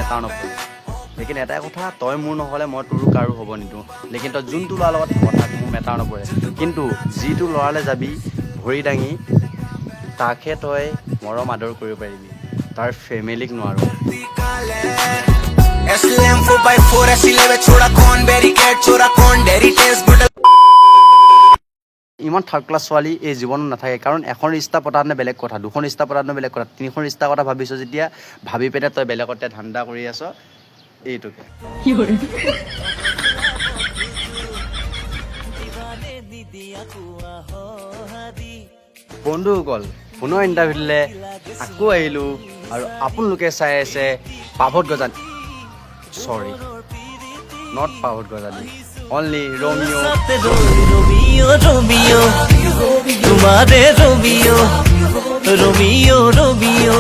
matter নপৰে লেকিন এটাই কথা তই মোৰ নহ'লে মই তোৰো কাৰো হ'ব নিদিওঁ লেকিন তই যোনটো ল'ৰাৰ লগত কথা মোৰ মেটাৰ নপৰে কিন্তু যিটো ল'ৰালৈ যাবি ভৰি দাঙি তাকহে তই মৰম আদৰ কৰিব পাৰিবি তাৰ ফেমিলিক নোৱাৰ SLM 4x4 ऐसी लेवे छोड़ा कौन बेरी कैट छोड़ा कौन डेरी टेस्ट गुड ইমান থাৰ্ড ক্লাছ ছোৱালী এই জীৱনত নাথাকে কাৰণ এখন ৰিষ্টা পতানে বেলেগ কথা দুখন ৰিষ্টা পতানে বেলেগ কথা তিনিখন ৰিষ্টা কথা ভাবিছ যেতিয়া ভাবি পেলাই তই বেলেগতে ধান্দা কৰি আছ এইটোকে বন্ধুসকল পুনৰ ইণ্টাৰভিউ দিলে আকৌ আহিলোঁ আৰু আপোনালোকে চাই আছে পাভত গজালি চৰি নট পাভত গজালি অনলি ৰোমিঅ रोमियो तुम्हारे रोमियो रोमियो रोमियो